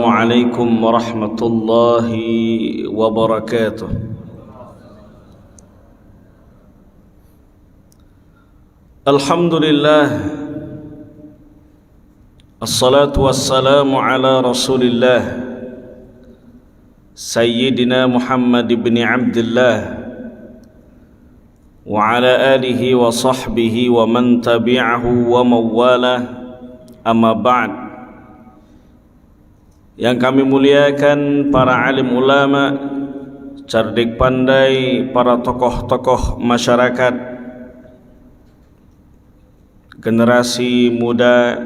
Assalamualaikum warahmatullahi wabarakatuh. Alhamdulillah, assalatu wassalamu ala rasulillah Sayyidina Muhammad ibn Abdullah wa ala alihi wa sahbihi wa man tabi'ahu wa mawalah. Amma ba'd. Yang kami muliakan para alim ulama, cerdik pandai, para tokoh-tokoh masyarakat, generasi muda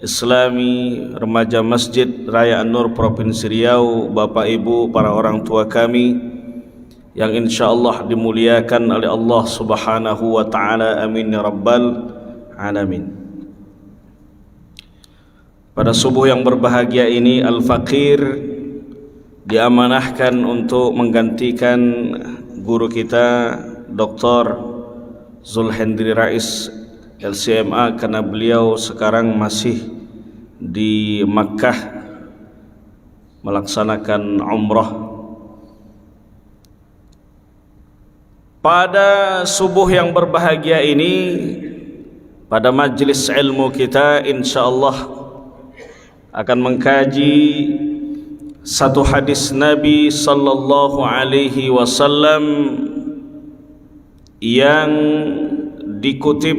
Islami, remaja Masjid Raya An-Nur Provinsi Riau, Bapak Ibu, para orang tua kami yang insyaallah dimuliakan oleh Allah Subhanahu wa taala. Amin ya rabbal alamin. Pada subuh yang berbahagia ini, Al-Faqir diamanahkan untuk menggantikan guru kita Dr. Zulhendri Rais LCMA, karena beliau sekarang masih di Makkah melaksanakan umrah. Pada subuh yang berbahagia ini, pada majlis ilmu kita insyaallah akan mengkaji satu hadis Nabi sallallahu alaihi wasallam yang dikutip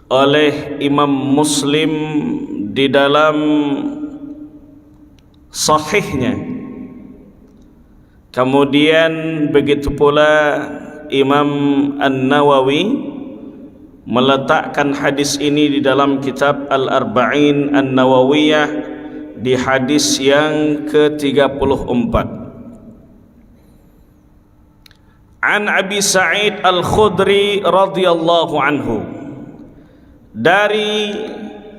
oleh Imam Muslim di dalam sahihnya. Kemudian begitu pula Imam An-Nawawi meletakkan hadis ini di dalam kitab Al-Arba'in An-Nawawiyah di hadis yang ke-34. An Abi Sa'id Al-Khudri radhiyallahu anhu, dari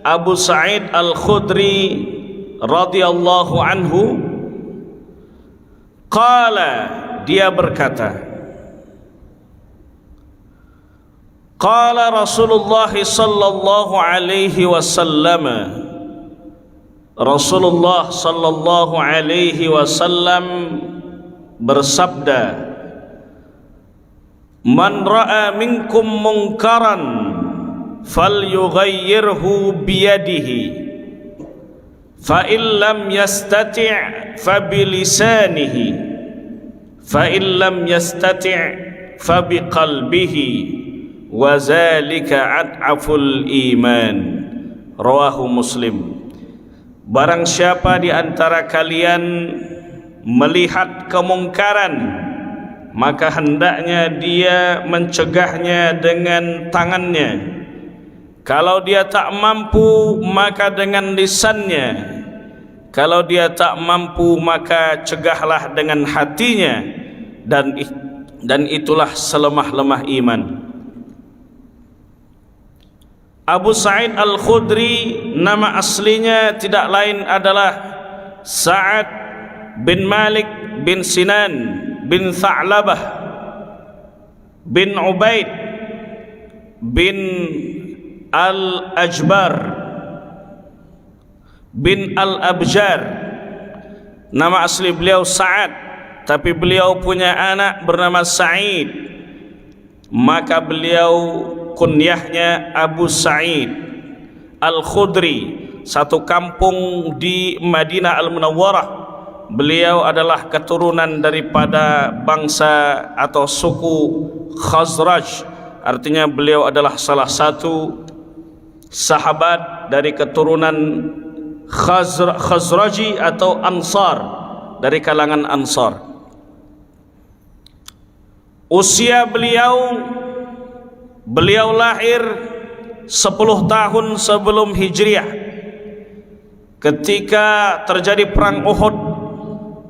Abu Sa'id Al-Khudri radhiyallahu anhu, qala, dia berkata, qala Rasulullah sallallahu alaihi wasallam, Rasulullah sallallahu alaihi wasallam bersabda, man ra'a minkum munkaran falyughayyirhu biyadihi, fa in lam yastati' fa bilisanihi, fa in lam yastati' fa biqalbihi, wa zalika ad'aful iman. Rawahu Muslim. Barang siapa di antara kalian melihat kemungkaran, maka hendaknya dia mencegahnya dengan tangannya. Kalau dia tak mampu, maka dengan lisannya. Kalau dia tak mampu, maka cegahlah dengan hatinya. Dan itulah selemah-lemah iman. Abu Sa'id Al-Khudri nama aslinya tidak lain adalah Sa'ad bin Malik bin Sinan bin Tha'labah bin Ubaid bin Al-Ajbar bin Al-Abjar. Nama asli beliau Sa'ad, tapi beliau punya anak bernama Sa'id, maka beliau kunyahnya Abu Sa'id Al-Khudri, satu kampung di Madinah Al-Munawwarah. Beliau adalah keturunan daripada bangsa atau suku Khazraj, artinya beliau adalah salah satu sahabat dari keturunan Khazraji atau Ansar, dari kalangan Ansar. Usia beliau lahir 10 tahun sebelum Hijriah, ketika terjadi perang Uhud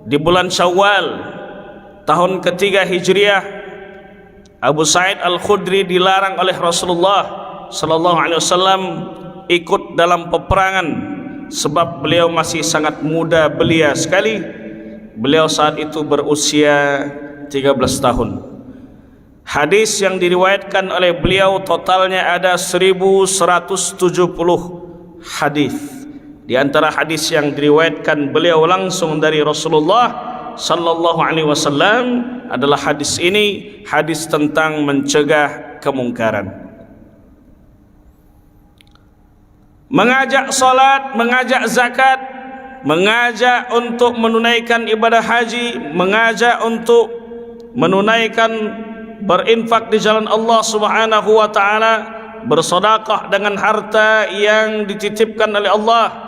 di bulan Syawal tahun ketiga Hijriah. Abu Sa'id Al-Khudri dilarang oleh Rasulullah sallallahu alaihi wasallam ikut dalam peperangan, sebab beliau masih sangat muda belia sekali. Beliau saat itu berusia 13 tahun. Hadis yang diriwayatkan oleh beliau totalnya ada 1170 hadis. Di antara hadis yang diriwayatkan beliau langsung dari Rasulullah sallallahu alaihi wasallam adalah hadis ini, hadis tentang mencegah kemungkaran. Mengajak salat, mengajak zakat, mengajak untuk menunaikan ibadah haji, mengajak untuk menunaikan berinfak di jalan Allah Subhanahu wa taala, bersedekah dengan harta yang dititipkan oleh Allah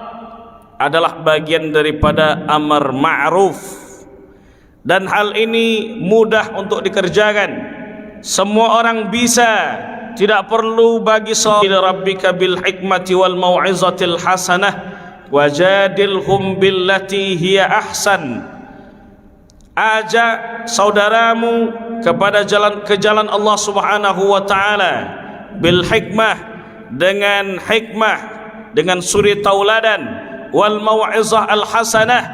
adalah bagian daripada amar ma'ruf, dan hal ini mudah untuk dikerjakan. Semua orang bisa, tidak perlu bagi rabbika bil hikmati wal mau'izatil hasanah wajadilhum billati hiya ahsan. Ajak saudaramu kepada ke jalan Allah Subhanahu wa taala bil hikmah, dengan hikmah, dengan suri tauladan, wal mau'izah al hasanah,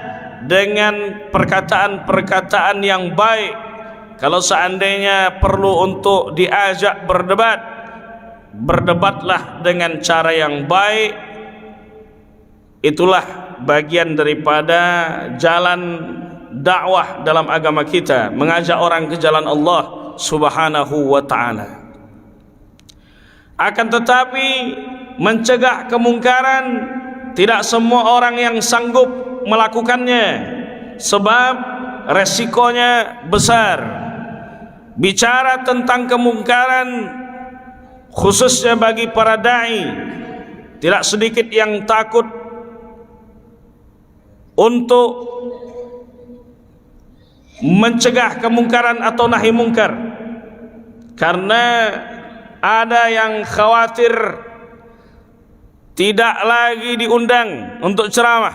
dengan perkataan-perkataan yang baik. Kalau seandainya perlu untuk diajak berdebat, berdebatlah dengan cara yang baik. Itulah bagian daripada jalan dakwah dalam agama kita, mengajak orang ke jalan Allah Subhanahu wa taala. Akan tetapi mencegah kemungkaran tidak semua orang yang sanggup melakukannya, sebab resikonya besar. Bicara tentang kemungkaran khususnya bagi para dai, tidak sedikit yang takut untuk mencegah kemungkaran atau nahi mungkar, karena ada yang khawatir tidak lagi diundang untuk ceramah,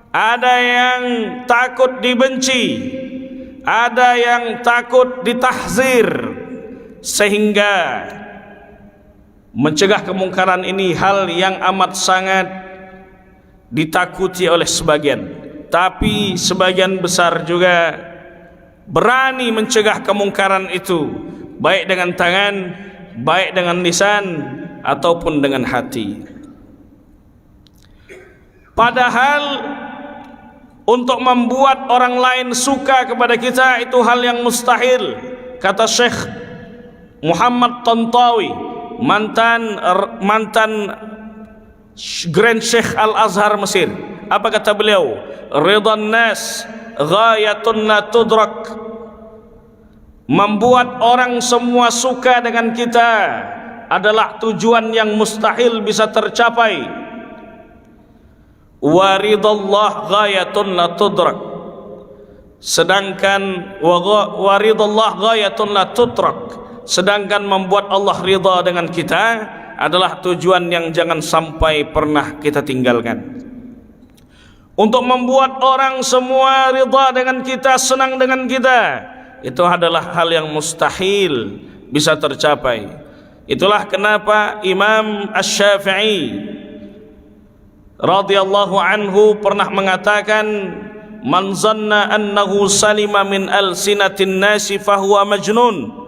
ada yang takut dibenci, ada yang takut ditahzir, sehingga mencegah kemungkaran ini hal yang amat sangat ditakuti oleh sebagian. Tapi sebagian besar juga berani mencegah kemungkaran itu, baik dengan tangan, baik dengan lisan, ataupun dengan hati. Padahal untuk membuat orang lain suka kepada kita itu hal yang mustahil. Kata Syekh Muhammad Tantawi, mantan Grand Syekh Al-Azhar Mesir, apa kata beliau? Ridhan nas ghayatun la tudrak. Membuat orang semua suka dengan kita adalah tujuan yang mustahil bisa tercapai. Wa ridallah ghayatun la tudrak. Sedangkan wa ridallah ghayatun la tudrak. Sedangkan membuat Allah ridha dengan kita adalah tujuan yang jangan sampai pernah kita tinggalkan. Untuk membuat orang semua ridha dengan kita, senang dengan kita, itu adalah hal yang mustahil bisa tercapai. Itulah kenapa Imam Asy-Syafi'i radhiyallahu anhu pernah mengatakan, man zanna annahu salima min alsinatin nasi fahuwa majnun.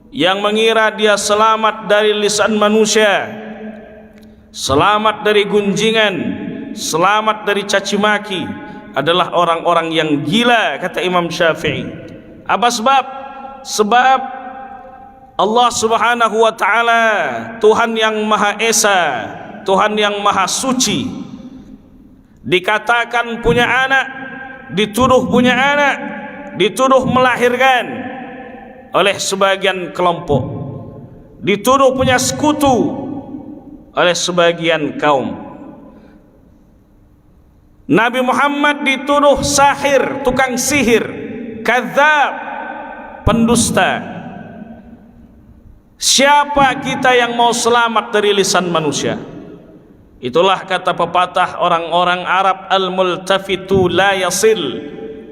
Yang mengira dia selamat dari lisan manusia, selamat dari gunjingan, selamat dari caci maki, adalah orang-orang yang gila, kata Imam Syafi'i. Apa sebab? Sebab Allah Subhanahu wa taala, Tuhan yang Maha Esa, Tuhan yang Maha Suci, dikatakan punya anak, dituduh punya anak, dituduh melahirkan oleh sebagian kelompok, dituduh punya sekutu oleh sebagian kaum. Nabi Muhammad dituduh sahir, tukang sihir, kadzab, pendusta. Siapa kita yang mau selamat dari lisan manusia? Itulah kata pepatah orang-orang Arab, al-multafitu la yasil.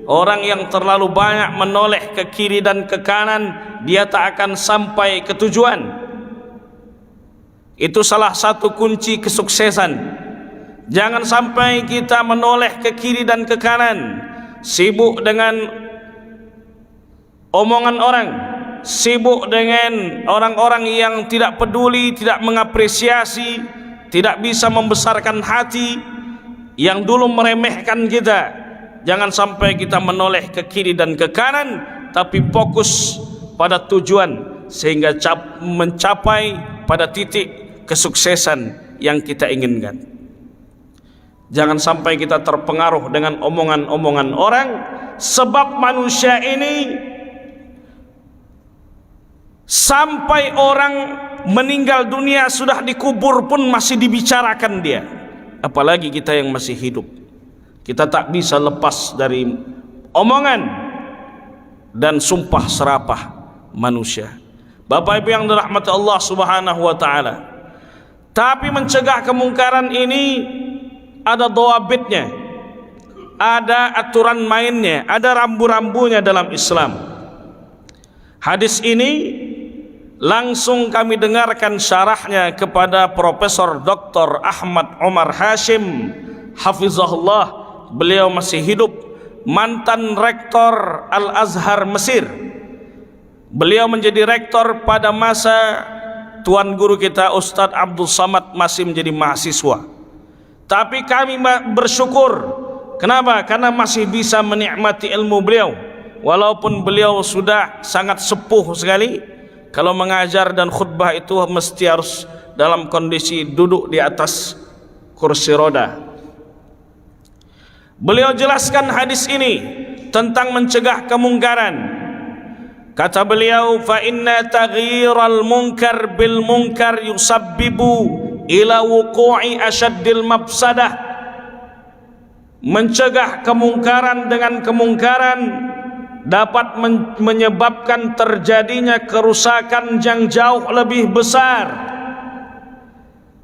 Orang yang terlalu banyak menoleh ke kiri dan ke kanan, dia tak akan sampai ke tujuan. Itu salah satu kunci kesuksesan. Jangan sampai kita menoleh ke kiri dan ke kanan, sibuk dengan omongan orang, sibuk dengan orang-orang yang tidak peduli, tidak mengapresiasi, tidak bisa membesarkan hati, yang dulu meremehkan kita, jangan sampai kita menoleh ke kiri dan ke kanan, tapi fokus pada tujuan sehingga mencapai pada titik kesuksesan yang kita inginkan. Jangan sampai kita terpengaruh dengan omongan-omongan orang, sebab manusia ini sampai orang meninggal dunia sudah dikubur pun masih dibicarakan dia, apalagi kita yang masih hidup. Kita tak bisa lepas dari omongan dan sumpah serapah manusia. Bapak Ibu yang dirahmati Allah Subhanahu wa taala. Tapi mencegah kemungkaran ini ada dawabitnya, ada aturan mainnya, ada rambu-rambunya dalam Islam. Hadis ini langsung kami dengarkan syarahnya kepada Profesor Dr. Ahmad Omar Hashim hafizahullah. Beliau masih hidup, mantan rektor Al-Azhar Mesir. Beliau menjadi rektor pada masa tuan guru kita Ustadz Abdul Samad masih menjadi mahasiswa. Tapi kami bersyukur. Kenapa? Karena masih bisa menikmati ilmu beliau, walaupun beliau sudah sangat sepuh sekali. Kalau mengajar dan khutbah itu mesti harus dalam kondisi duduk di atas kursi roda. Beliau jelaskan hadis ini tentang mencegah kemungkaran. Kata beliau, fa inna taghyiral munkar bil munkar yusabbibu ila wuqu'i asyaddil mafsadah. Mencegah kemungkaran dengan kemungkaran dapat menyebabkan terjadinya kerusakan yang jauh lebih besar.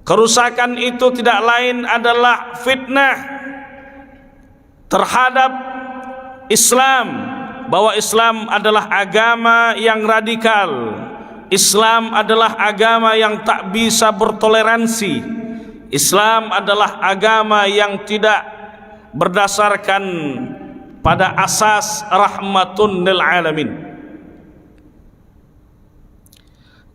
Kerusakan itu tidak lain adalah fitnah terhadap Islam, bahwa Islam adalah agama yang radikal. Islam adalah agama yang tak bisa bertoleransi. Islam adalah agama yang tidak berdasarkan pada asas rahmatun lil alamin.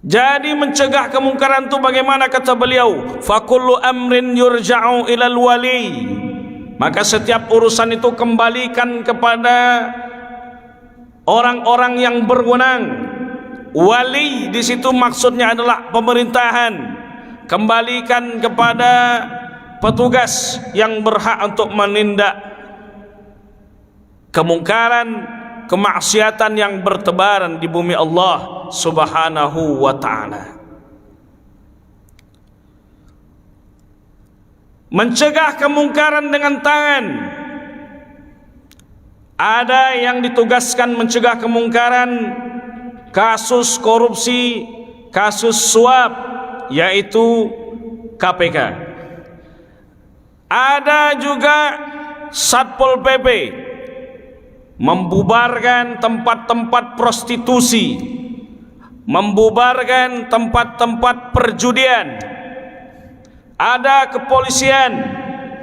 Jadi mencegah kemungkaran itu bagaimana? Kata beliau, fa kullu amrin yurja'u ilal wali. Maka setiap urusan itu kembalikan kepada orang-orang yang berwenang. Wali di situ maksudnya adalah pemerintahan. Kembalikan kepada petugas yang berhak untuk menindak kemungkaran, kemaksiatan yang bertebaran di bumi Allah Subhanahu wa ta'ala. Mencegah kemungkaran dengan tangan. Ada yang ditugaskan mencegah kemungkaran kasus korupsi, kasus suap, yaitu KPK. Ada juga Satpol PP membubarkan tempat-tempat prostitusi, membubarkan tempat-tempat perjudian. Ada kepolisian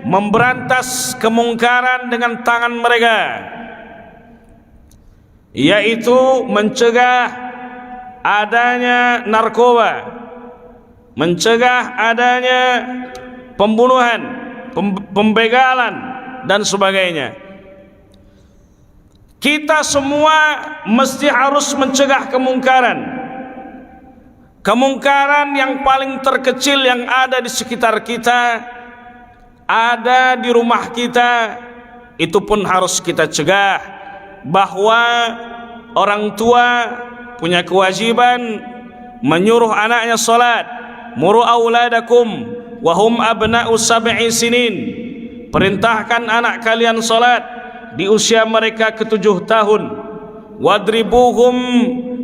memberantas kemungkaran dengan tangan mereka, yaitu mencegah adanya narkoba, mencegah adanya pembunuhan, pembegalan dan sebagainya. Kita semua mesti harus mencegah kemungkaran. Kemungkaran yang paling terkecil yang ada di sekitar kita, ada di rumah kita, itu pun harus kita cegah. Bahwa orang tua punya kewajiban menyuruh anaknya salat. Muru auladakum wahum abna'u sab'i sinin. Perintahkan anak kalian salat di usia mereka ke-7 tahun. Wadribuhum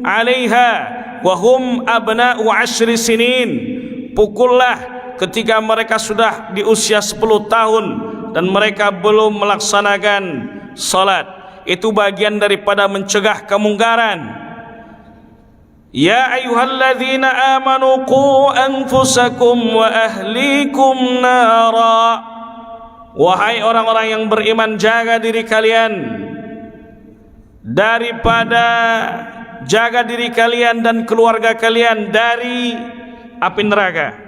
'alaiha wahum abna'u 10 sinin. Pukullah ketika mereka sudah di usia 10 tahun dan mereka belum melaksanakan salat. Itu bagian daripada mencegah kemungkaran. Ya ayyuhalladzina amanu qu anfusakum wa ahlikum nara. Wahai orang-orang yang beriman, jaga diri kalian daripada jaga diri kalian dan keluarga kalian dari api neraka.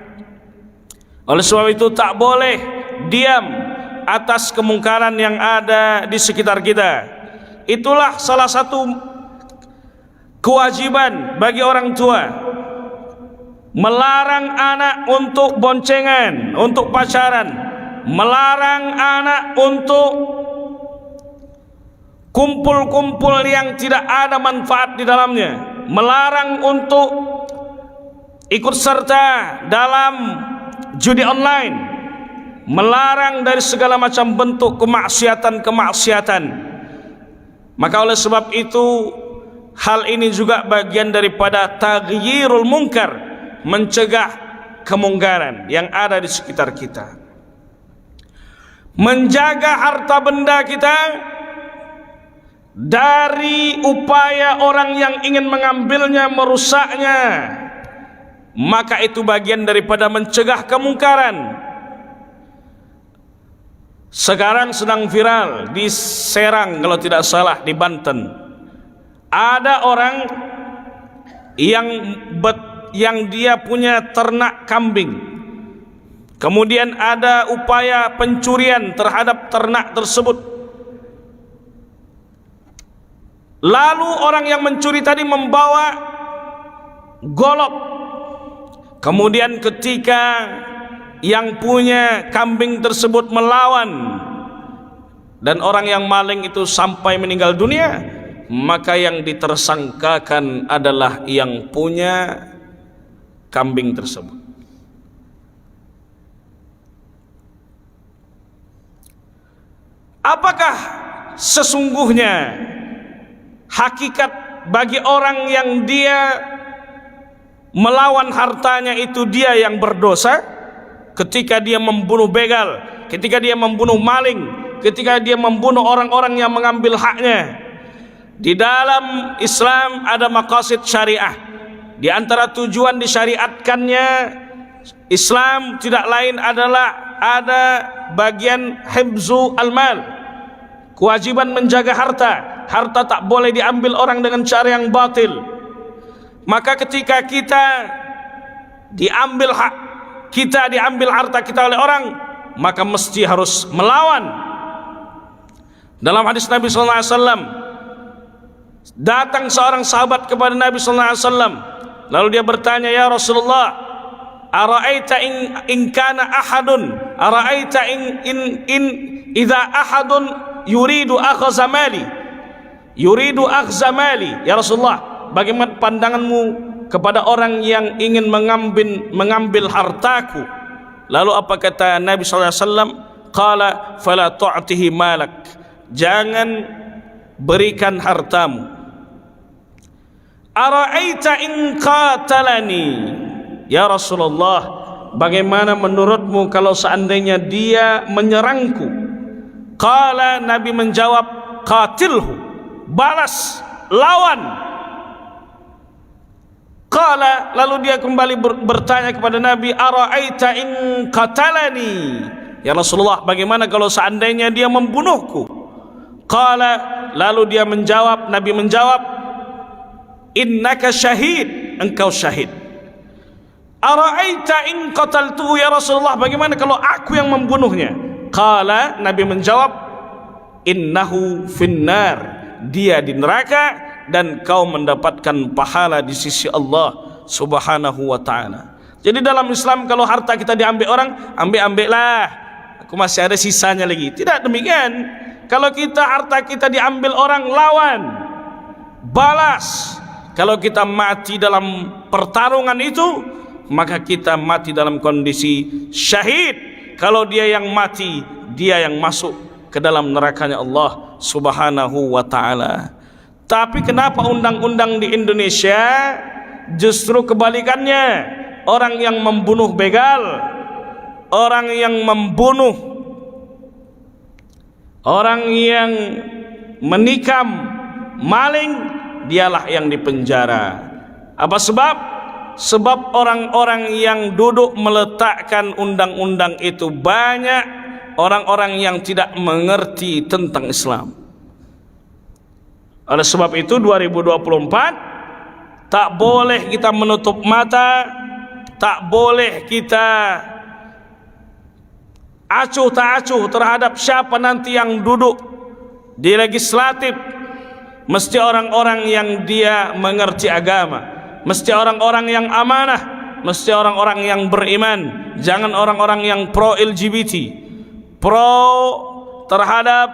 Oleh sebab itu tak boleh diam atas kemungkaran yang ada di sekitar kita. Itulah salah satu kewajiban bagi orang tua, melarang anak untuk boncengan, untuk pacaran, melarang anak untuk kumpul-kumpul yang tidak ada manfaat di dalamnya, melarang untuk ikut serta dalam judi online, melarang dari segala macam bentuk kemaksiatan. Maka oleh sebab itu, hal ini juga bagian daripada taghyirul munkar, mencegah kemungkaran yang ada di sekitar kita. Menjaga harta benda kita dari upaya orang yang ingin mengambilnya, merusaknya, maka itu bagian daripada mencegah kemungkaran. Sekarang sedang viral di Serang kalau tidak salah, di Banten. Ada orang yang dia punya ternak kambing. Kemudian ada upaya pencurian terhadap ternak tersebut. Lalu orang yang mencuri tadi membawa golok. Kemudian ketika yang punya kambing tersebut melawan dan orang yang maling itu sampai meninggal dunia, maka yang ditersangkakan adalah yang punya kambing tersebut. Apakah sesungguhnya hakikat bagi orang yang dia melawan hartanya itu dia yang berdosa? Ketika dia membunuh begal, ketika dia membunuh maling, ketika dia membunuh orang-orang yang mengambil haknya. Di dalam Islam ada maqasid syariah. Di antara tujuan disyariatkannya Islam tidak lain adalah ada bagian hifzu al-mal, kewajiban menjaga harta. Harta tak boleh diambil orang dengan cara yang batil. Maka ketika kita diambil hak kita, diambil harta kita oleh orang, maka mesti harus melawan. Dalam hadis Nabi sallallahu alaihi wasallam, datang seorang sahabat kepada Nabi sallallahu alaihi wasallam, lalu dia bertanya, "Ya Rasulullah, ara'aita in kana ahadun, ara'aita in idza ahadun yuridu akhza mali, yuridu akhza mali, ya Rasulullah, bagaimana pandanganmu kepada orang yang ingin mengambil hartaku?" Lalu apa kata Nabi sallallahu alaihi wasallam? Qala fala tu'tihi malak, jangan berikan hartamu. Ara'aita in qatalani, ya Rasulullah, bagaimana menurutmu kalau seandainya dia menyerangku? Qala, Nabi menjawab, qatilhu, balas, lawan. Qala, lalu dia kembali bertanya kepada Nabi, ara'aita in qatalani, ya Rasulullah, bagaimana kalau seandainya dia membunuhku? Qala, lalu dia menjawab, Nabi menjawab, innaka syahid, engkau syahid. Ara'aita in qataltuhu, ya Rasulullah, bagaimana kalau aku yang membunuhnya? Qala, Nabi menjawab, innahu finnar, dia di neraka dan kau mendapatkan pahala di sisi Allah Subhanahu wa ta'ala. Jadi dalam Islam kalau harta kita diambil orang, ambil-ambillah, aku masih ada sisanya lagi. Tidak demikian. Kalau harta kita diambil orang, lawan, balas. Kalau kita mati dalam pertarungan itu, maka kita mati dalam kondisi syahid. Kalau dia yang mati, dia yang masuk ke dalam nerakanya Allah Subhanahu wa ta'ala. Tapi kenapa undang-undang di Indonesia justru kebalikannya? Orang yang membunuh begal, orang yang membunuh, orang yang menikam, maling, dialah yang dipenjara. Apa sebab? Sebab orang-orang yang duduk meletakkan undang-undang itu banyak orang-orang yang tidak mengerti tentang Islam. Oleh sebab itu 2024 tak boleh kita menutup mata, tak boleh kita acuh tak acuh terhadap siapa nanti yang duduk di legislatif. Mesti orang-orang yang dia mengerti agama, mesti orang-orang yang amanah, mesti orang-orang yang beriman. Jangan orang-orang yang pro LGBT, pro terhadap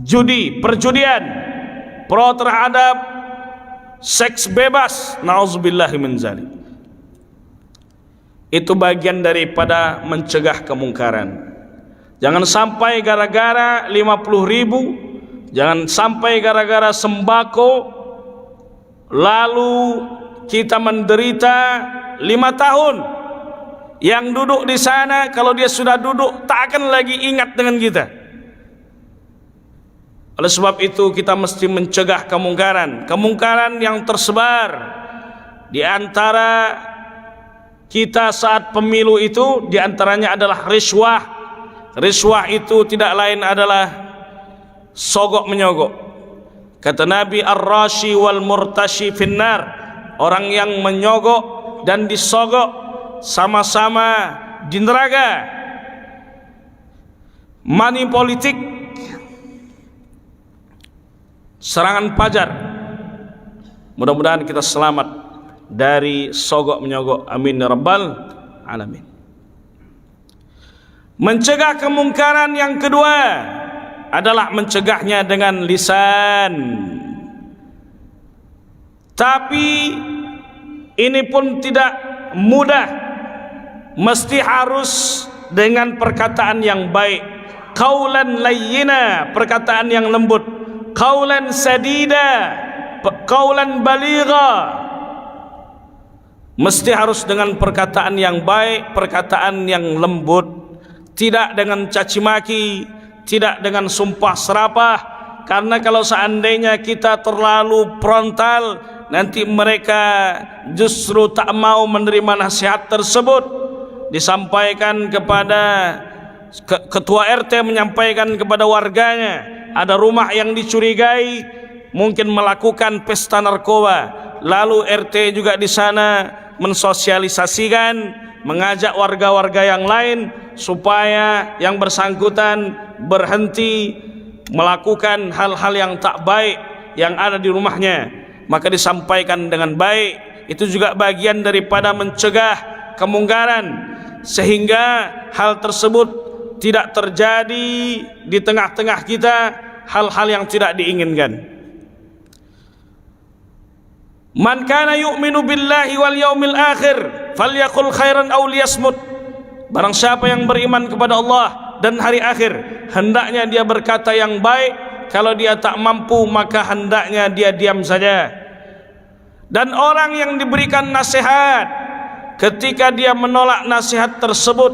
judi, perjudian, pro terhadap seks bebas. Nauzubillahi min dzalik. Itu bagian daripada mencegah kemungkaran. Jangan sampai gara-gara 50.000, jangan sampai gara-gara sembako lalu kita menderita 5 tahun. Yang duduk di sana kalau dia sudah duduk tak akan lagi ingat dengan kita. Oleh sebab itu kita mesti mencegah kemungkaran. Kemungkaran yang tersebar di antara kita saat pemilu itu, di antaranya adalah riswah. Riswah itu tidak lain adalah sogok menyogok. Kata Nabi, ar-rashi wal murtashi finnar. Orang yang menyogok dan disogok sama-sama di neraka. Money politik, serangan pajar. Mudah-mudahan kita selamat dari sogok menyogok. Amin ya rabbal alamin. Mencegah kemungkaran yang kedua adalah mencegahnya dengan lisan. Tapi ini pun tidak mudah, mesti harus dengan perkataan yang baik. Qaulan layyina, perkataan yang lembut. Qaulan sadida, qaulan baligha. Mesti harus dengan perkataan yang baik, perkataan yang lembut. Tidak dengan caci maki, tidak dengan sumpah serapah. Karena kalau seandainya kita terlalu frontal, nanti mereka justru tak mau menerima nasihat tersebut. Disampaikan kepada ketua RT, menyampaikan kepada warganya ada rumah yang dicurigai mungkin melakukan pesta narkoba. Lalu RT juga di sana mensosialisasikan, mengajak warga-warga yang lain supaya yang bersangkutan berhenti melakukan hal-hal yang tak baik yang ada di rumahnya. Maka disampaikan dengan baik. Itu juga bagian daripada mencegah kemungkaran, sehingga hal tersebut tidak terjadi di tengah-tengah kita, hal-hal yang tidak diinginkan. Man kana yu'minu billahi wal yaumil akhir falyaqul khairan aw liyasmut. Barang siapa yang beriman kepada Allah dan hari akhir, hendaknya dia berkata yang baik. Kalau dia tak mampu, maka hendaknya dia diam saja. Dan orang yang diberikan nasihat, ketika dia menolak nasihat tersebut,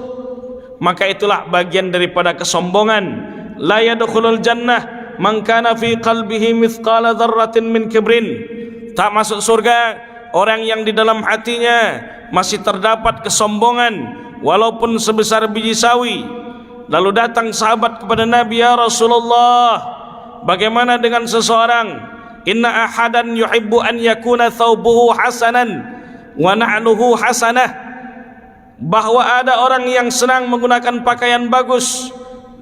maka itulah bagian daripada kesombongan. La yadkhulul jannah man kana fi qalbihi mithqala dzarratin min kibrin. Tak masuk surga orang yang di dalam hatinya masih terdapat kesombongan walaupun sebesar biji sawi. Lalu datang sahabat kepada Nabi, ya Rasulullah, bagaimana dengan seseorang, inna ahadan yuhibbu an yakuna thawbuhu hasanan wa na'luhu hasanah, bahwa ada orang yang senang menggunakan pakaian bagus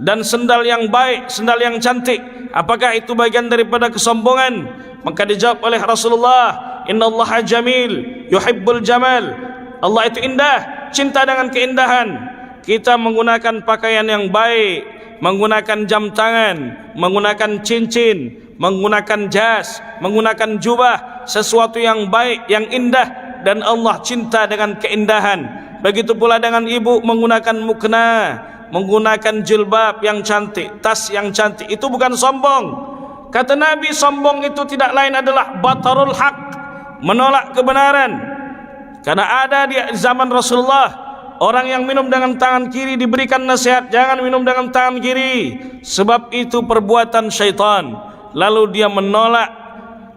dan sendal yang baik, sendal yang cantik. Apakah itu bagian daripada kesombongan? Maka dijawab oleh Rasulullah, innallaha jamil yuhibbul jamal. Allah itu indah, cinta dengan keindahan. Kita menggunakan pakaian yang baik, menggunakan jam tangan, menggunakan cincin, menggunakan jas, menggunakan jubah, sesuatu yang baik, yang indah, dan Allah cinta dengan keindahan. Begitu pula dengan ibu menggunakan mukna, menggunakan jilbab yang cantik, tas yang cantik. Itu bukan sombong. Kata Nabi, sombong itu tidak lain adalah batarul haq, menolak kebenaran. Karena ada di zaman Rasulullah orang yang minum dengan tangan kiri diberikan nasihat, jangan minum dengan tangan kiri, sebab itu perbuatan syaitan. Lalu dia menolak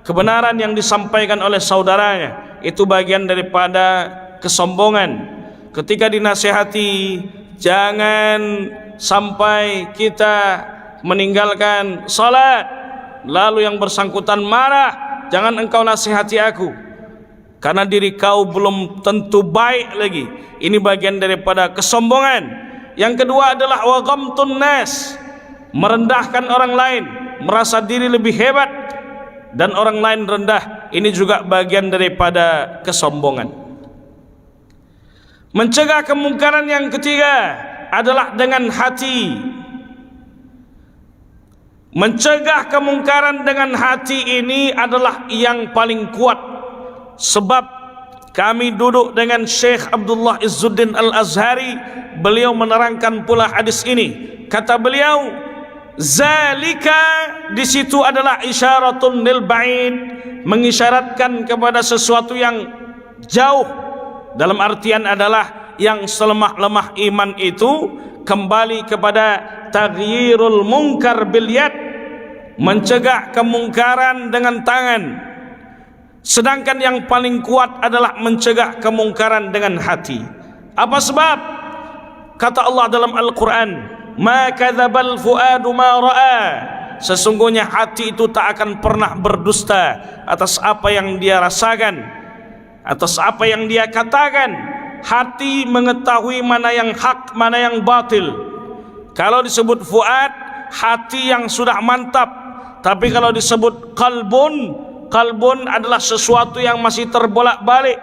kebenaran yang disampaikan oleh saudaranya. Itu bagian daripada kesombongan. Ketika dinasihati, jangan sampai kita meninggalkan salat, lalu yang bersangkutan marah, jangan engkau nasihati aku, karena diri kau belum tentu baik lagi. Ini bagian daripada kesombongan Yang kedua adalah wa ghamtun nas, merendahkan orang lain, merasa diri lebih hebat dan orang lain rendah. Ini juga bagian daripada kesombongan. Mencegah kemungkaran yang ketiga adalah dengan hati. Mencegah kemungkaran dengan hati ini adalah yang paling kuat. Sebab kami duduk dengan Syekh Abdullah Izzuddin Al-Azhari, beliau menerangkan pula hadis ini. Kata beliau, zalika, di situ adalah isyaratun lil ba'id, mengisyaratkan kepada sesuatu yang jauh. Dalam artian adalah yang selemah-lemah iman itu kembali kepada taghyirul munkar bil yad, mencegah kemungkaran dengan tangan. Sedangkan yang paling kuat adalah mencegah kemungkaran dengan hati. Apa sebab? Kata Allah dalam Al-Quran, ma kadzabal fuadu ma ra'a, sesungguhnya hati itu tak akan pernah berdusta atas apa yang dia rasakan, atas apa yang dia katakan. Hati mengetahui mana yang hak, mana yang batil. Kalau disebut fuad, hati yang sudah mantap. Tapi kalau disebut qalbun, qalbun adalah sesuatu yang masih terbolak-balik.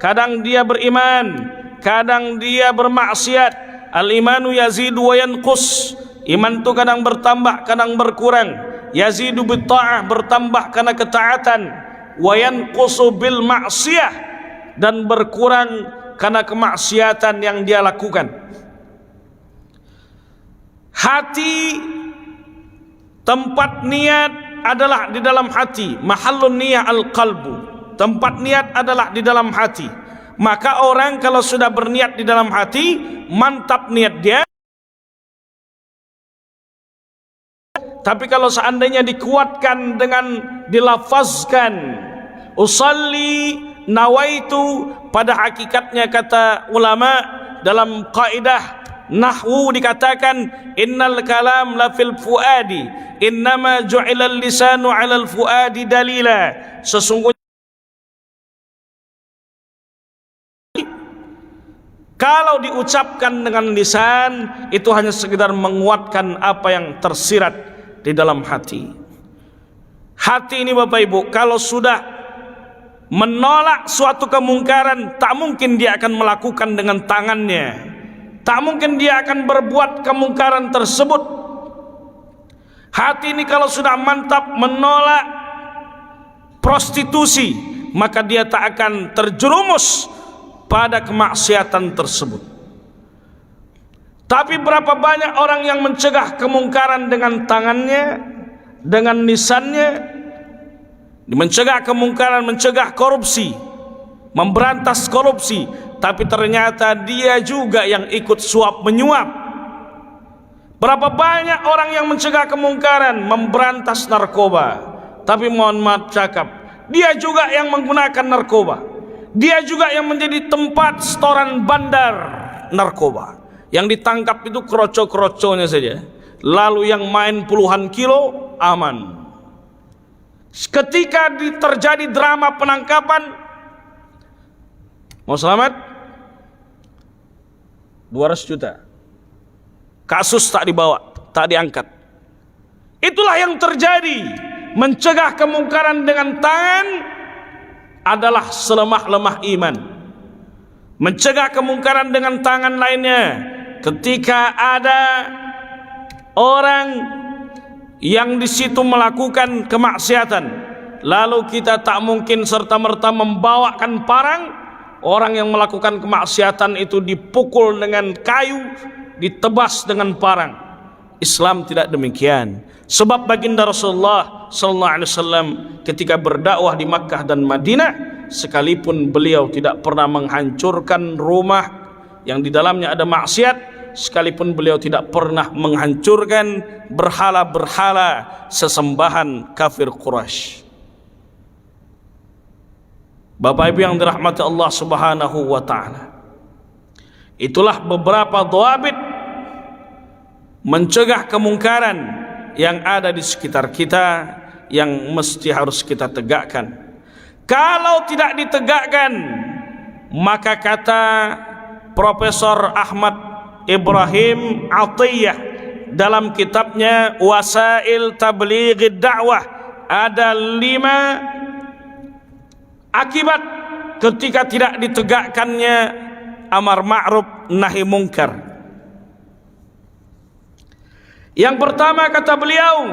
Kadang dia beriman, kadang dia bermaksiat. Al-imanu yazidu wa yanqus, iman itu kadang bertambah, kadang berkurang. Yazidu bit ta'ah, bertambah karena ketaatan. Wa yanqusu bil ma'siyah, dan berkurang karena kemaksiatan yang dia lakukan. Hati, tempat niat adalah di dalam hati. Mahallun niyah al-qalbu, tempat niat adalah di dalam hati. Maka orang kalau sudah berniat di dalam hati, mantap niat dia. Tapi kalau seandainya dikuatkan dengan dilafazkan, usalli nawaitu, pada hakikatnya kata ulama dalam kaidah nahwu dikatakan innal kalam la fil fuadi innama ju'ilal lisanu 'alal fuadi dalila, sesungguhnya kalau diucapkan dengan lisan itu hanya sekedar menguatkan apa yang tersirat di dalam hati. Hati ini Bapak Ibu, kalau sudah menolak suatu kemungkaran, tak mungkin dia akan melakukan dengan tangannya, tak mungkin dia akan berbuat kemungkaran tersebut. Hati ini kalau sudah mantap menolak prostitusi, maka dia tak akan terjerumus pada kemaksiatan tersebut. Tapi berapa banyak orang yang mencegah kemungkaran dengan tangannya, dengan lisannya. Mencegah kemungkaran, mencegah korupsi, memberantas korupsi, tapi ternyata dia juga yang ikut suap menyuap. Berapa banyak orang yang mencegah kemungkaran, memberantas narkoba, tapi mohon maaf cakap, dia juga yang menggunakan narkoba. Dia juga yang menjadi tempat setoran bandar narkoba. Yang ditangkap itu kroco-kroconya saja, lalu yang main puluhan kilo aman. Ketika terjadi drama penangkapan, mau selamat 200 juta, kasus tak dibawa, tak diangkat. Itulah yang terjadi. Mencegah kemungkaran dengan tangan adalah selemah-lemah iman. Mencegah kemungkaran dengan tangan lainnya, ketika ada orang yang di situ melakukan kemaksiatan, lalu kita tak mungkin serta-merta membawakan parang. Orang yang melakukan kemaksiatan itu dipukul dengan kayu, ditebas dengan parang. Islam tidak demikian. Sebab baginda Rasulullah sallallahu alaihi wasallam ketika berdakwah di Makkah dan Madinah, sekalipun beliau tidak pernah menghancurkan rumah yang di dalamnya ada maksiat, sekalipun beliau tidak pernah menghancurkan berhala-berhala sesembahan kafir Quraisy. Bapak Ibu yang dirahmati Allah Subhanahu wa taala, itulah beberapa dhawabit mencegah kemungkaran yang ada di sekitar kita yang mesti harus kita tegakkan. Kalau tidak ditegakkan, maka kata Profesor Ahmad Ibrahim Atiyah dalam kitabnya Wasail Tablighi Da'wah, ada 5 akibat ketika tidak ditegakkannya amar ma'ruf nahi mungkar. Yang pertama, kata beliau,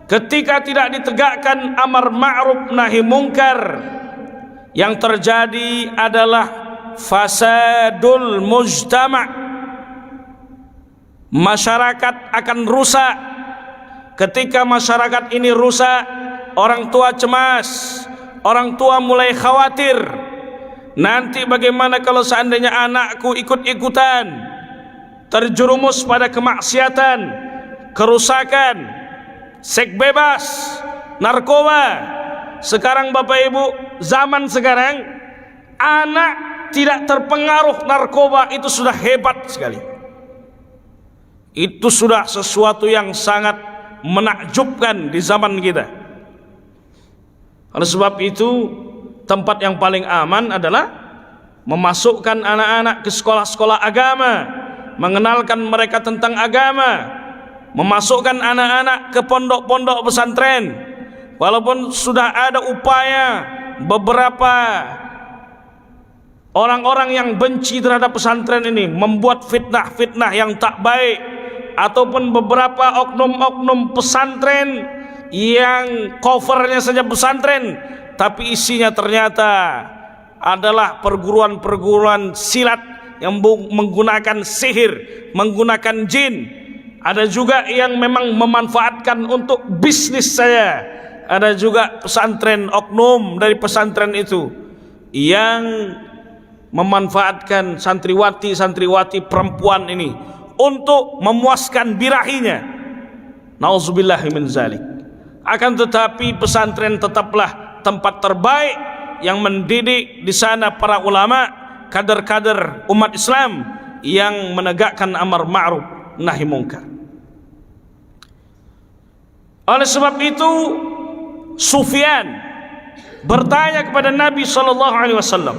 ketika tidak ditegakkan amar ma'ruf nahi mungkar, yang terjadi adalah fasadul mujtama'. Masyarakat akan rusak. Ketika masyarakat ini rusak, orang tua cemas, orang tua mulai khawatir, nanti bagaimana kalau seandainya anakku ikut-ikutan terjerumus pada kemaksiatan, kerusakan, seks bebas, narkoba. Sekarang Bapak Ibu, zaman sekarang anak tidak terpengaruh narkoba itu sudah hebat sekali. Itu sudah sesuatu yang sangat menakjubkan di zaman kita. Oleh sebab itu, tempat yang paling aman adalah memasukkan anak-anak ke sekolah-sekolah agama, mengenalkan mereka tentang agama, memasukkan anak-anak ke pondok-pondok pesantren. Walaupun sudah ada upaya beberapa orang-orang yang benci terhadap pesantren ini membuat fitnah-fitnah yang tak baik, ataupun beberapa oknum-oknum pesantren yang covernya saja pesantren tapi isinya ternyata adalah perguruan-perguruan silat yang menggunakan sihir, menggunakan jin. Ada juga yang memang memanfaatkan untuk bisnis saja. Ada juga pesantren, oknum dari pesantren itu yang memanfaatkan santriwati perempuan ini untuk memuaskan birahinya. Nauzubillahi min zalik. Akan tetapi pesantren tetaplah tempat terbaik yang mendidik di sana para ulama, kader-kader umat Islam yang menegakkan amar ma'ruf nahi mungkar. Oleh sebab itu, Sufyan bertanya kepada Nabi SAW.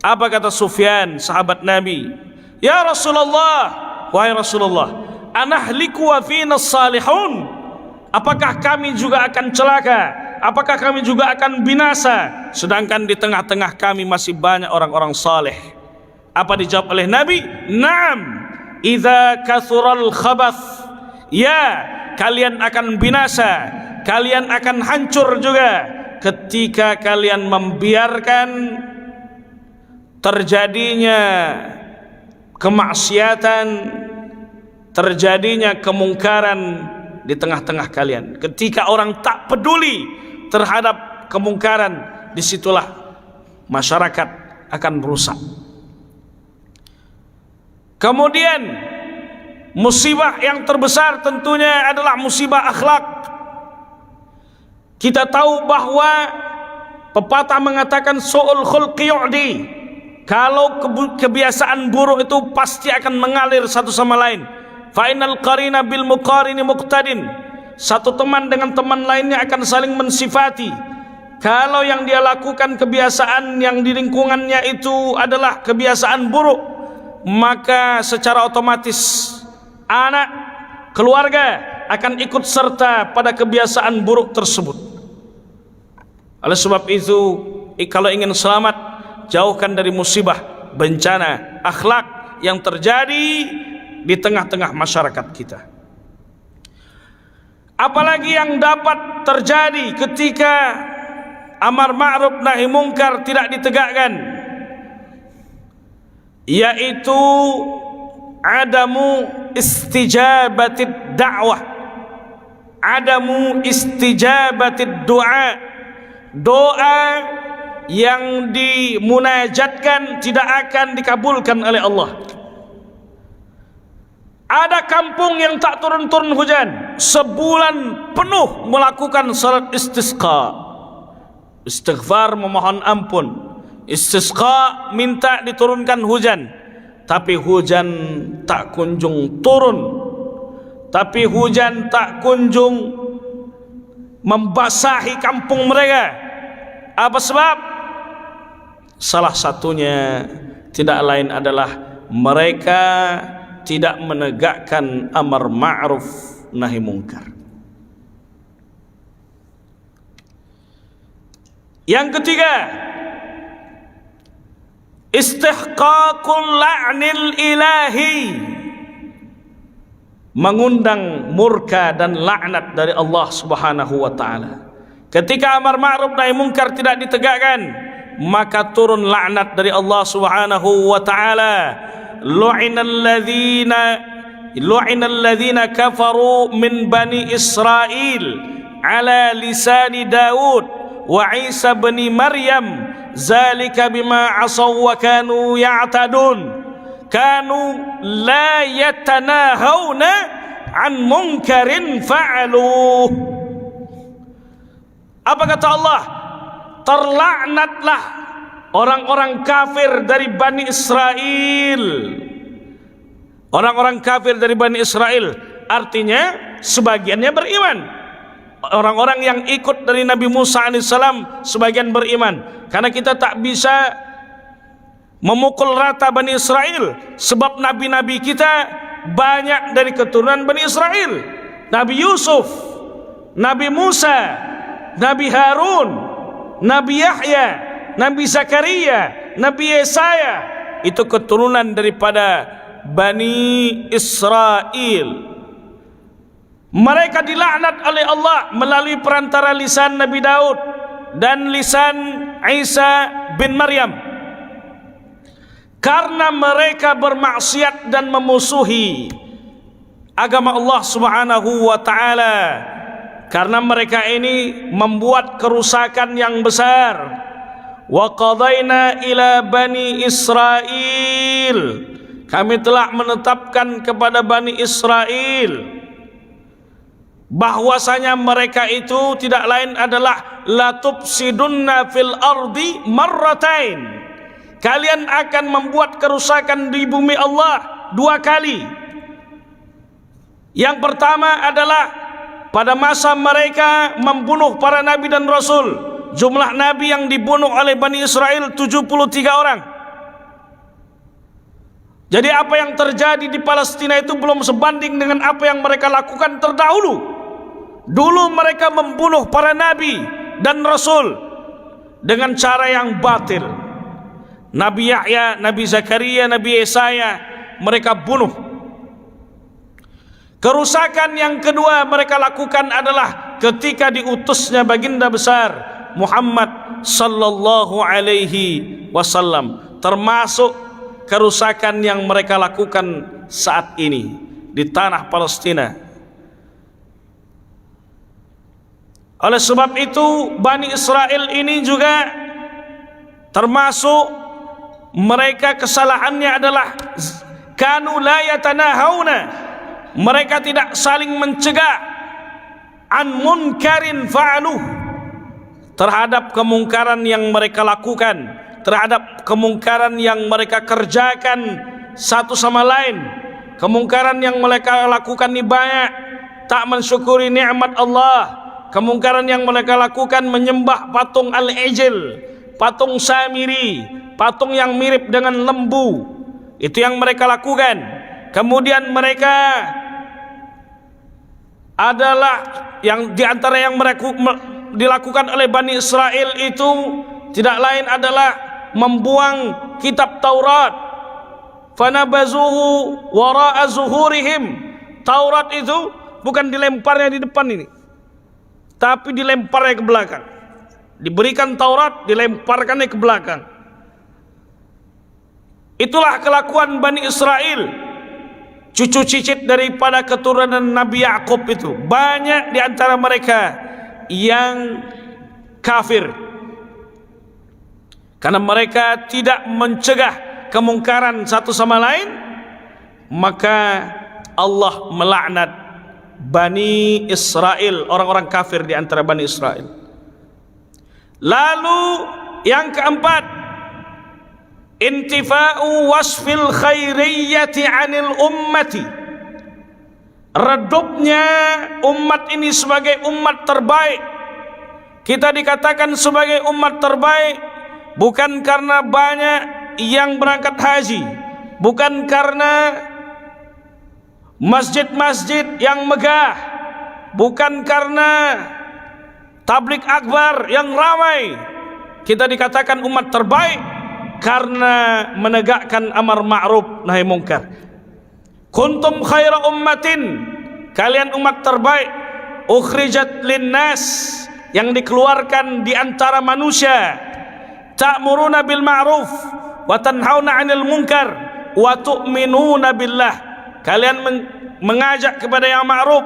Apa kata Sufyan, sahabat Nabi? Ya Rasulullah, wahai Rasulullah, anahliku wa fina salihun. Apakah kami juga akan celaka? Apakah kami juga akan binasa? Sedangkan di tengah-tengah kami masih banyak orang-orang saleh. Apa dijawab oleh Nabi? Naam, idza kathural khabath. Ya, kalian akan binasa, kalian akan hancur juga ketika kalian membiarkan terjadinya kemaksiatan, terjadinya kemungkaran di tengah-tengah kalian. Ketika orang tak peduli terhadap kemungkaran, disitulah masyarakat akan rusak. Kemudian musibah yang terbesar tentunya adalah musibah akhlak. Kita tahu bahwa pepatah mengatakan su'ul khulqi yu'di. Kalau kebiasaan buruk itu pasti akan mengalir satu sama lain. Fa innal qarina bil muqarini muqtadin. Satu teman dengan teman lainnya akan saling mensifati. Kalau yang dia lakukan kebiasaan yang di lingkungannya itu adalah kebiasaan buruk, maka secara otomatis anak, keluarga akan ikut serta pada kebiasaan buruk tersebut. Oleh sebab itu, kalau ingin selamat, jauhkan dari musibah, bencana akhlak yang terjadi di tengah-tengah masyarakat kita. Apalagi yang dapat terjadi ketika amar ma'ruf nahi mungkar tidak ditegakkan, yaitu adamu istijabatid da'wah, adamu istijabatid doa. Doa yang dimunajatkan tidak akan dikabulkan oleh Allah. Ada kampung yang tak turun-turun hujan, sebulan penuh melakukan salat istisqa, istighfar, memohon ampun, istisqa, minta diturunkan hujan, tapi hujan tak kunjung turun, tapi hujan tak kunjung membasahi kampung mereka. Apa sebab? Salah satunya tidak lain adalah mereka tidak menegakkan amar ma'ruf nahi mungkar. Yang ketiga, istihqaqul la'nil ilahi, mengundang murka dan laknat dari Allah Subhanahu wa taala. Ketika amar ma'ruf nahi mungkar tidak ditegakkan, maka turun laknat dari Allah Subhanahu wa taala. Lu'inal ladzina kafaru min bani Israil ala lisani Daud wa Isa bin Maryam zalika bima asaw wa kanu ya'tadun kanu la yatanahawna an munkarin fa'aluh. Apa kata Allah? Terlaknatlah orang-orang kafir dari Bani Israel. Orang-orang kafir dari Bani Israel artinya sebagiannya beriman. Orang-orang yang ikut dari Nabi Musa alaihissalam sebagian beriman. Karena kita tak bisa memukul rata Bani Israel, sebab nabi-nabi kita banyak dari keturunan Bani Israel. Nabi Yusuf, Nabi Musa, Nabi Harun, Nabi Yahya, Nabi Zakaria, Nabi Yesaya, itu keturunan daripada Bani Israel. Mereka dilaknat oleh Allah melalui perantara lisan Nabi Daud dan lisan Isa bin Maryam, karena mereka bermaksiat dan memusuhi agama Allah Subhanahu wa taala. Karena mereka ini membuat kerusakan yang besar. Wa qadaina ila bani Israil, kami telah menetapkan kepada Bani Israel bahwasanya mereka itu tidak lain adalah la tufsidunna fil ardi marratain, kalian akan membuat kerusakan di bumi Allah 2 kali. Yang pertama adalah pada masa mereka membunuh para nabi dan rasul. Jumlah nabi yang dibunuh oleh Bani Israel 73 orang. Jadi apa yang terjadi di Palestina itu belum sebanding dengan apa yang mereka lakukan terdahulu. Dulu mereka membunuh para nabi dan rasul dengan cara yang batil. Nabi Yahya, Nabi Zakaria, Nabi Yesaya mereka bunuh. Kerusakan yang kedua mereka lakukan adalah ketika diutusnya baginda besar Muhammad sallallahu alaihi wasallam. Termasuk kerusakan yang mereka lakukan saat ini di tanah Palestina. Oleh sebab itu Bani Israel ini juga termasuk mereka kesalahannya adalah kanu la yatanahawna, mereka tidak saling mencegah an munkarin fa'aluh, terhadap kemungkaran yang mereka lakukan, terhadap kemungkaran yang mereka kerjakan satu sama lain. Kemungkaran yang mereka lakukan ini banyak, tak mensyukuri nikmat Allah. Kemungkaran yang mereka lakukan menyembah patung Al-Ijil, patung Samiri, patung yang mirip dengan lembu. Itu yang mereka lakukan. Kemudian mereka adalah yang diantara yang mereka dilakukan oleh Bani Israel itu tidak lain adalah membuang kitab Taurat. Fanabazuhu wara'a zuhurihim. Taurat itu bukan dilemparnya di depan ini, tapi dilemparnya ke belakang. Diberikan Taurat, dilemparkannya ke belakang. Itulah kelakuan Bani Israel, cucu cicit daripada keturunan Nabi Yakub itu. Banyak di antara mereka yang kafir karena mereka tidak mencegah kemungkaran satu sama lain, maka Allah melaknat Bani Israel, orang-orang kafir di antara Bani Israel. Lalu yang keempat, intifa'u wasfil khairiyyati 'anil ummati, redupnya umat ini sebagai umat terbaik. Kita dikatakan sebagai umat terbaik bukan karena banyak yang berangkat haji, bukan karena masjid-masjid yang megah, bukan karena tablik akbar yang ramai. Kita dikatakan umat terbaik karena menegakkan amar ma'ruf nahi mungkar. Kuntum khaira ummatin, kalian umat terbaik, ukhrijat linnas, yang dikeluarkan di antara manusia, ta'muruna bil ma'ruf wa tanhauna 'anil munkar wa tu'minuna billah. Kalian mengajak kepada yang ma'ruf,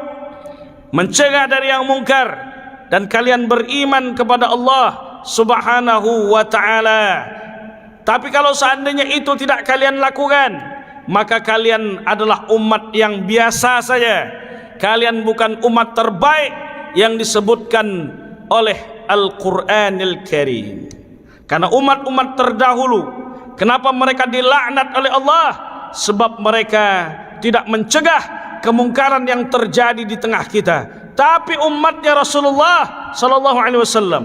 mencegah dari yang mungkar, dan kalian beriman kepada Allah Subhanahu wa ta'ala. Tapi kalau seandainya itu tidak kalian lakukan, maka kalian adalah umat yang biasa saja. Kalian bukan umat terbaik yang disebutkan oleh Al-Quranil Karim. Karena umat-umat terdahulu, kenapa mereka dilaknat oleh Allah? Sebab mereka tidak mencegah kemungkaran yang terjadi di tengah kita. Tapi umatnya Rasulullah sallallahu alaihi wasallam,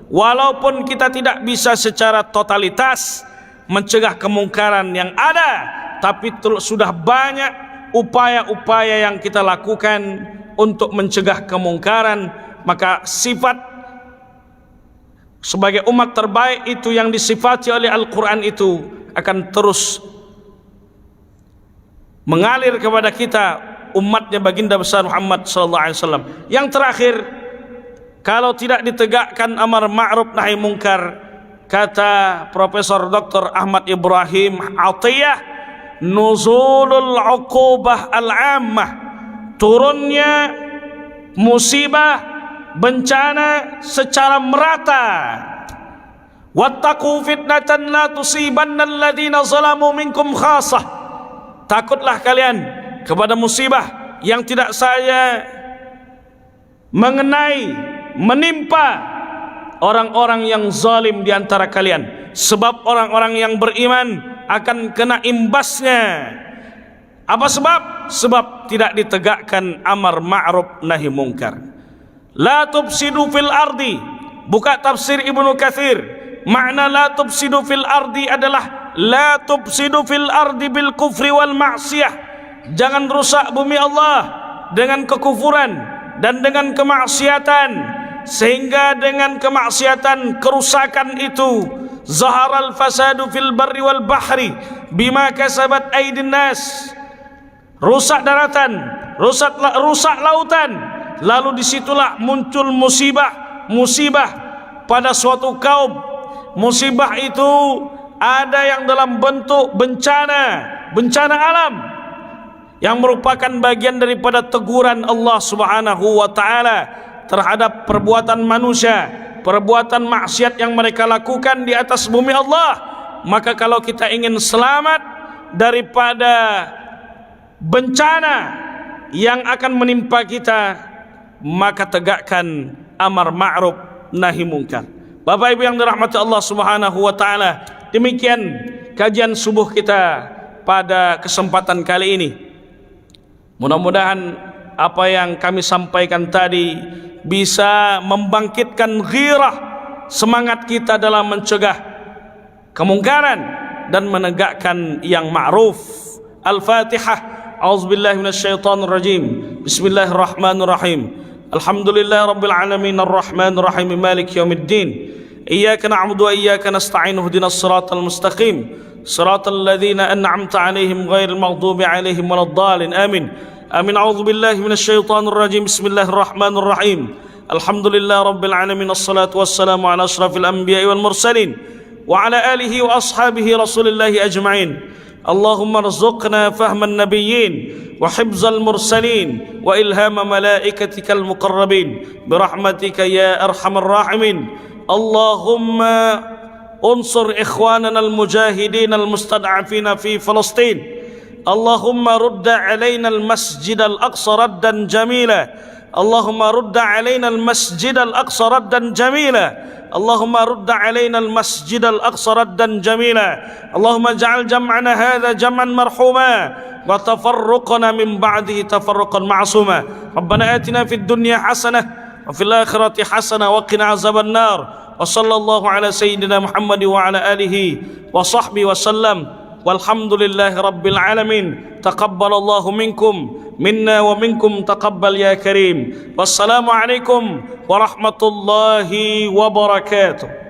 walaupun kita tidak bisa secara totalitas mencegah kemungkaran yang ada, tapi sudah banyak upaya-upaya yang kita lakukan untuk mencegah kemungkaran. Maka sifat sebagai umat terbaik itu yang disifati oleh Al-Quran itu akan terus mengalir kepada kita, umatnya baginda besar Muhammad sallallahu alaihi wasallam. Yang terakhir, kalau tidak ditegakkan amar ma'ruf nahi mungkar, kata Profesor Dr. Ahmad Ibrahim Atiyah, nuzulul uqubah al-ammah, turunnya musibah, bencana secara merata. Wattaqu fitnatan la tusibanna alladhina zalamu minkum khassah. Takutlah kalian kepada musibah yang tidak saja mengenai, menimpa orang-orang yang zalim di antara kalian, sebab orang-orang yang beriman akan kena imbasnya. Apa sebab? Sebab tidak ditegakkan amar ma'ruf nahi mungkar. La tufsidu fil ardi, buka tafsir Ibnu Katsir. Makna la tufsidu fil ardi adalah la tufsidu fil ardi bil kufri wal ma'siyah. Jangan rusak bumi Allah dengan kekufuran dan dengan kemaksiatan, sehingga dengan kemaksiatan, kerusakan itu, zaharal fasadu fil barri wal bahri bima kasabat aydin nas. Rusak daratan, rusak lautan, lalu disitulah muncul musibah pada suatu kaum. Musibah itu ada yang dalam bentuk bencana alam, yang merupakan bagian daripada teguran Allah Subhanahu wa ta'ala terhadap perbuatan manusia, perbuatan maksiat yang mereka lakukan di atas bumi Allah. Maka kalau kita ingin selamat daripada bencana yang akan menimpa kita, maka tegakkan amar ma'ruf nahi mungkar. Bapak Ibu yang dirahmati Allah Subhanahu wa ta'ala, demikian kajian subuh kita pada kesempatan kali ini. Mudah-mudahan apa yang kami sampaikan tadi bisa membangkitkan ghirah, semangat kita dalam mencegah kemungkaran dan menegakkan yang ma'ruf. Al-Fatihah. A'udzubillahi minasyaitonir rajim. Bismillahirrahmanirrahim. Alhamdulillahi rabbil alamin arrahmanir rahim maliki yaumiddin. Iyyaka na'budu wa iyyaka nasta'in ihdinas siratal mustaqim. Siratal ladzina an'amta 'alaihim ghairil maghdubi 'alaihim waladdallin. Amin. Amin. A'udzubillahi minasyaitonir rajim. Bismillahirrahmanirrahim. Alhamdulillahi rabbil alamin assalatu wassalamu ala asyrafil anbiya'i wal mursalin wa ala alihi wa ashabihi rasulillahi ajma'in. Allahumma rzuqna fahman nabiyyin wa hifzal mursalin wa ilhama malaikatikal muqarrabin birahmatika ya arhamar rahimin. Allahumma unsur ikhwanana al-mujahidin al-mustad'afina fi Palestin. Allahumma rudda alaina al-masjid al-aqsa raddan jamila. Allahumma rudda alaina al-masjid al-aqsa raddan jamila. Allahumma rudda alaina al-masjid al-aqsa raddan jamila. Allahumma ja'al jam'ana hadha jam'an marhuma wa tafarruqana min ba'dihi tafarruqan ma'suma. Rabbana atina fid dunya hasanah wa fil akhirati hasanah wa qina azaban nar. Wa sallallahu ala sayyidina Muhammad wa ala alihi wa sahbihi wa sallam. walhamdulillahi rabbil alamin. Taqabbalallahu minkum minna wa minkum taqabbal ya karim. Wassalamu alaikum warahmatullahi wabarakatuh.